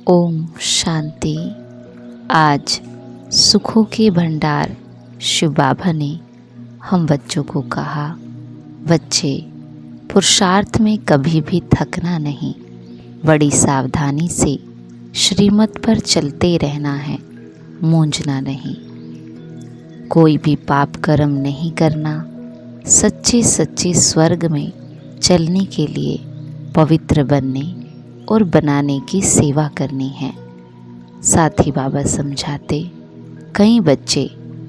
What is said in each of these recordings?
ओम शांति। आज सुखों के भंडार शिव बाबा ने हम बच्चों को कहा, बच्चे पुरुषार्थ में कभी भी थकना नहीं, बड़ी सावधानी से श्रीमत पर चलते रहना है, मूंझना नहीं। कोई भी पाप कर्म नहीं करना, सच्चे सच्चे स्वर्ग में चलने के लिए पवित्र बनने और बनाने की सेवा करनी है। साथ ही बाबा समझाते, कई बच्चे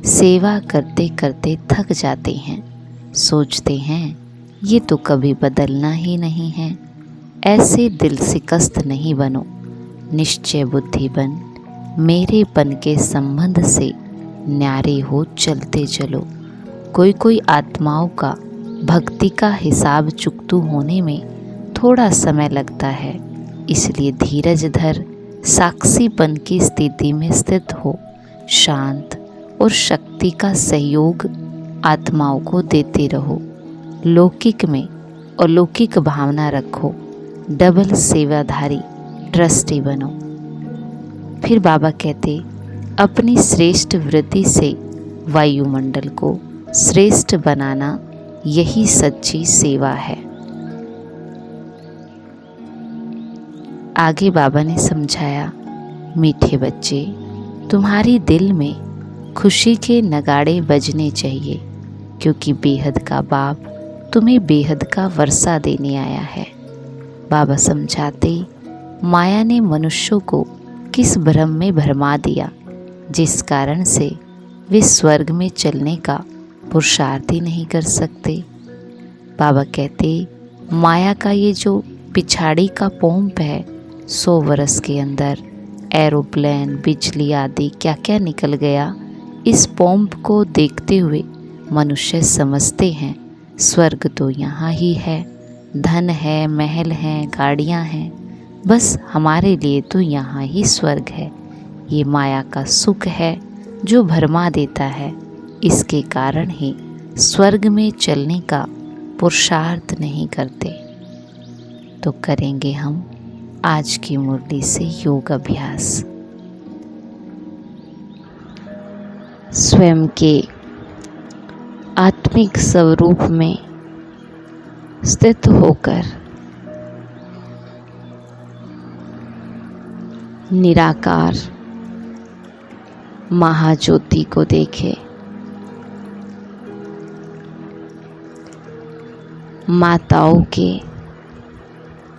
सेवा करते करते थक जाते हैं, सोचते हैं ये तो कभी बदलना ही नहीं है। ऐसे दिल से कस्त नहीं बनो, निश्चय बुद्धि बन, मेरेपन के संबंध से न्यारे हो चलते चलो। कोई आत्माओं का भक्ति का हिसाब चुकतू होने में थोड़ा समय लगता है, इसलिए धीरज धर, साक्षीपन की स्थिति में स्थित हो, शांत और शक्ति का सहयोग आत्माओं को देते रहो। लौकिक में अलौकिक भावना रखो, डबल सेवाधारी ट्रस्टी बनो। फिर बाबा कहते, अपनी श्रेष्ठ वृत्ति से वायुमंडल को श्रेष्ठ बनाना यही सच्ची सेवा है। आगे बाबा ने समझाया, मीठे बच्चे, तुम्हारी दिल में खुशी के नगाड़े बजने चाहिए, क्योंकि बेहद का बाप तुम्हें बेहद का वर्षा देने आया है। बाबा समझाते, माया ने मनुष्यों को किस भ्रम में भरमा दिया, जिस कारण से वे स्वर्ग में चलने का पुरुषार्थ ही नहीं कर सकते। बाबा कहते, माया का ये जो पिछाड़ी का पोंप है, 100 वर्ष के अंदर एरोप्लेन, बिजली आदि क्या क्या निकल गया। इस पोंप को देखते हुए मनुष्य समझते हैं स्वर्ग तो यहाँ ही है, धन है, महल हैं, गाड़ियाँ हैं, बस हमारे लिए तो यहाँ ही स्वर्ग है। ये माया का सुख है जो भरमा देता है, इसके कारण ही स्वर्ग में चलने का पुरुषार्थ नहीं करते। तो करेंगे हम आज की मुरली से योग अभ्यास। स्वयं के आत्मिक स्वरूप में स्थित होकर निराकार महाज्योति को देखे। माताओं के,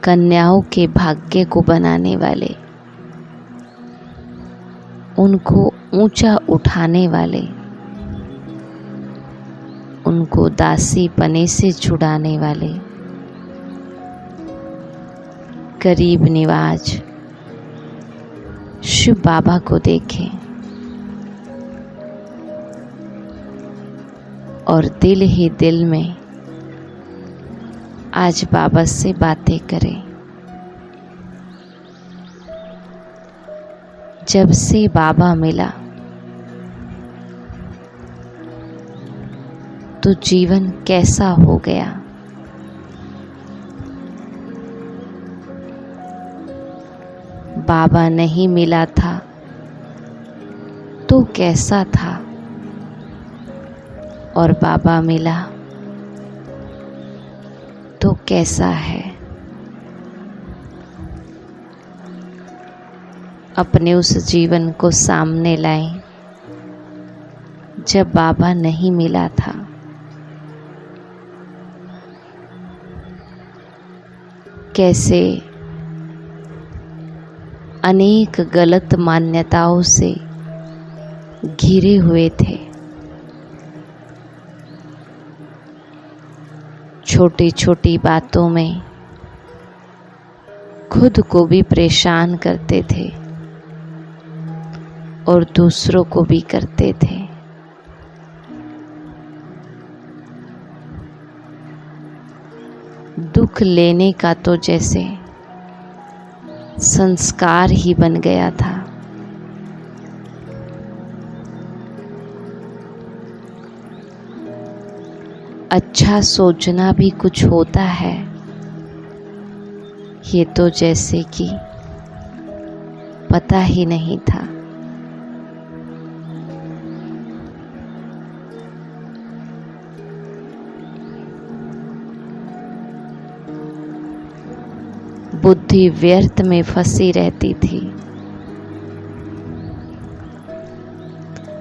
कन्याओं के भाग्य को बनाने वाले, उनको ऊंचा उठाने वाले, उनको दासी पने से छुड़ाने वाले, गरीब निवाज शिव बाबा को देखें और दिल ही दिल में आज बाबा से बातें करें। जब से बाबा मिला तो जीवन कैसा हो गया। बाबा नहीं मिला था तो कैसा था, और बाबा मिला तो कैसा है। अपने उस जीवन को सामने लाएं जब बाबा नहीं मिला था। कैसे अनेक गलत मान्यताओं से घिरे हुए थे, छोटी छोटी बातों में खुद को भी परेशान करते थे और दूसरों को भी करते थे। दुख लेने का तो जैसे संस्कार ही बन गया था। अच्छा सोचना भी कुछ होता है, ये तो जैसे कि पता ही नहीं था। बुद्धि व्यर्थ में फंसी रहती थी,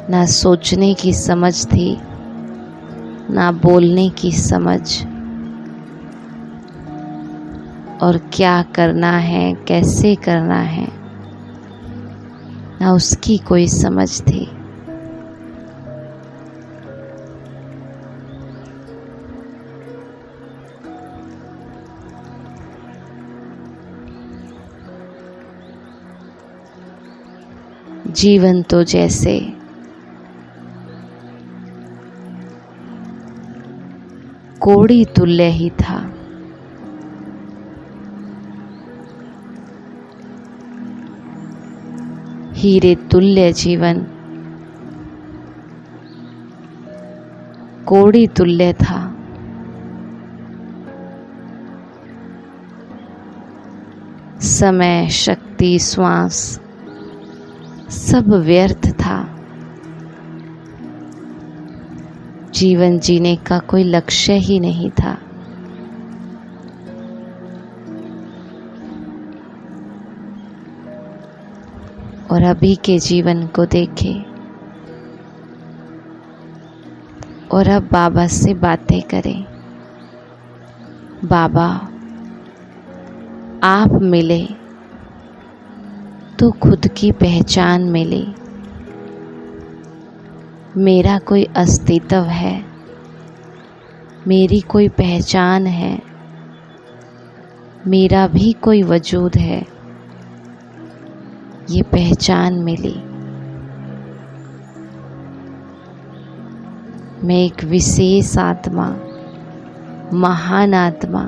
ना सोचने की समझ थी, ना बोलने की समझ, और क्या करना है, कैसे करना है, ना उसकी कोई समझ थी। जीवन तो जैसे कोड़ी तुल्य ही था। हीरे तुल्य जीवन कोड़ी तुल्य था। समय, शक्ति, श्वास सब व्यर्थ था। जीवन जीने का कोई लक्ष्य ही नहीं था। और अभी के जीवन को देखें और अब बाबा से बातें करें। बाबा, आप मिले तो खुद की पहचान मिली। मेरा कोई अस्तित्व है, मेरी कोई पहचान है, मेरा भी कोई वजूद है, ये पहचान मिली। मैं एक विशेष आत्मा, महान आत्मा,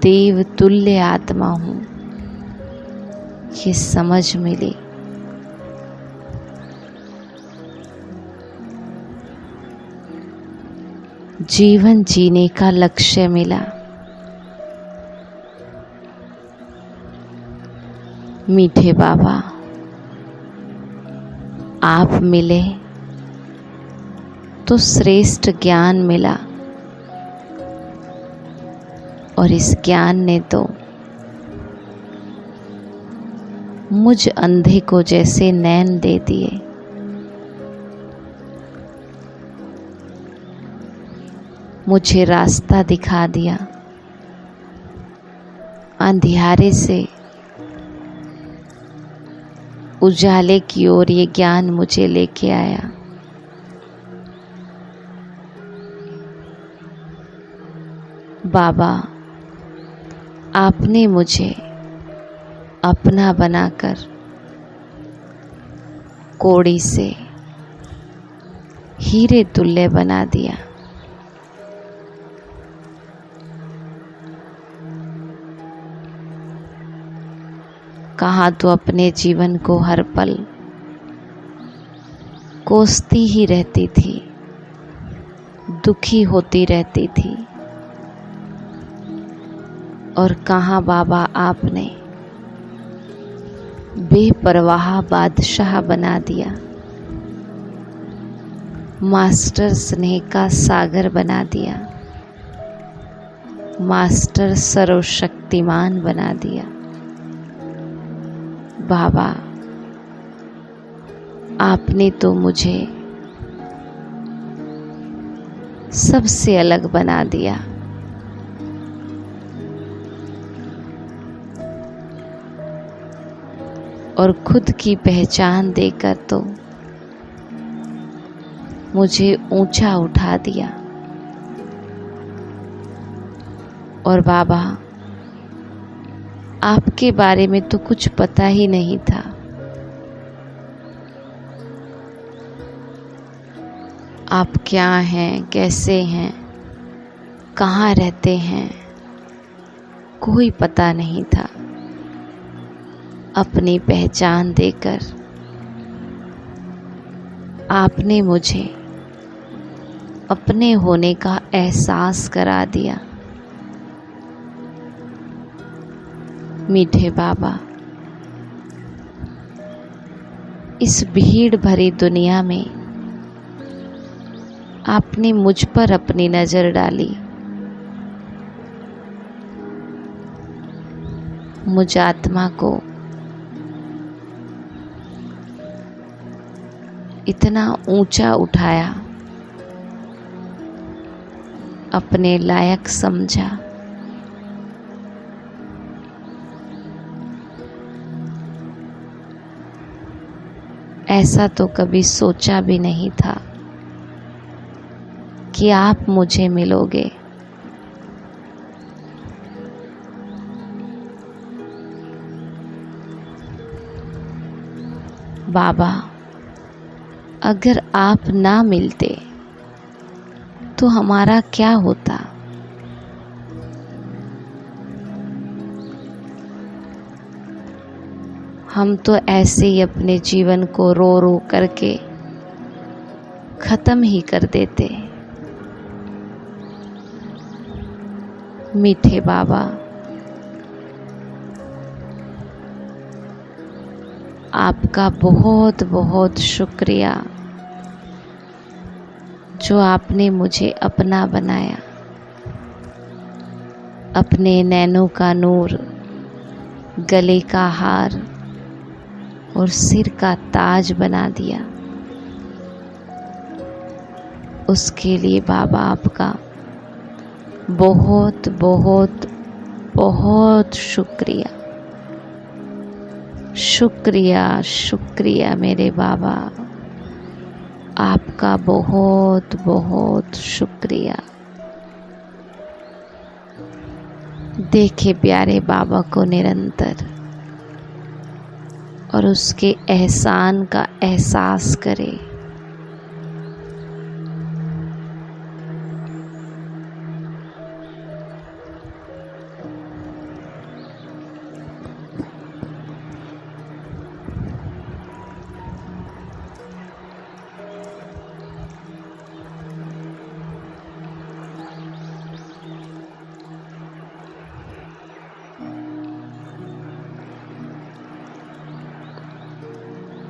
देव तुल्य आत्मा हूँ, ये समझ मिली। जीवन जीने का लक्ष्य मिला। मीठे बाबा, आप मिले तो श्रेष्ठ ज्ञान मिला, और इस ज्ञान ने तो मुझ अंधे को जैसे नैन दे दिए। मुझे रास्ता दिखा दिया। अंधियारे से उजाले की ओर ये ज्ञान मुझे लेके आया। बाबा, आपने मुझे अपना बनाकर कोड़ी से हीरे तुल्य बना दिया। कहाँ तो अपने जीवन को हर पल कोसती ही रहती थी, दुखी होती रहती थी, और कहाँ बाबा आपने बेपरवाह बादशाह बना दिया, मास्टर स्नेह का सागर बना दिया, मास्टर सर्वशक्तिमान बना दिया। बाबा, आपने तो मुझे सबसे अलग बना दिया। और खुद की पहचान देकर तो मुझे ऊंचा उठा दिया। और बाबा, आपके बारे में तो कुछ पता ही नहीं था। आप क्या हैं, कैसे हैं, कहाँ रहते हैं, कोई पता नहीं था। अपनी पहचान देकर आपने मुझे अपने होने का एहसास करा दिया। मीठे बाबा, इस भीड़ भरी दुनिया में आपने मुझ पर अपनी नजर डाली, मुझ आत्मा को इतना ऊंचा उठाया, अपने लायक समझा। ऐसा तो कभी सोचा भी नहीं था कि आप मुझे मिलोगे। बाबा, अगर आप ना मिलते तो हमारा क्या होता? हम तो ऐसे ही अपने जीवन को रो रो करके खत्म ही कर देते। मीठे बाबा, आपका बहुत बहुत शुक्रिया जो आपने मुझे अपना बनाया, अपने नैनों का नूर, गले का हार और सिर का ताज बना दिया। उसके लिए बाबा आपका बहुत बहुत बहुत शुक्रिया। शुक्रिया शुक्रिया मेरे बाबा, आपका बहुत बहुत शुक्रिया। देखे प्यारे बाबा को निरंतर और उसके एहसान का एहसास करे।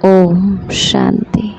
ओम शांति।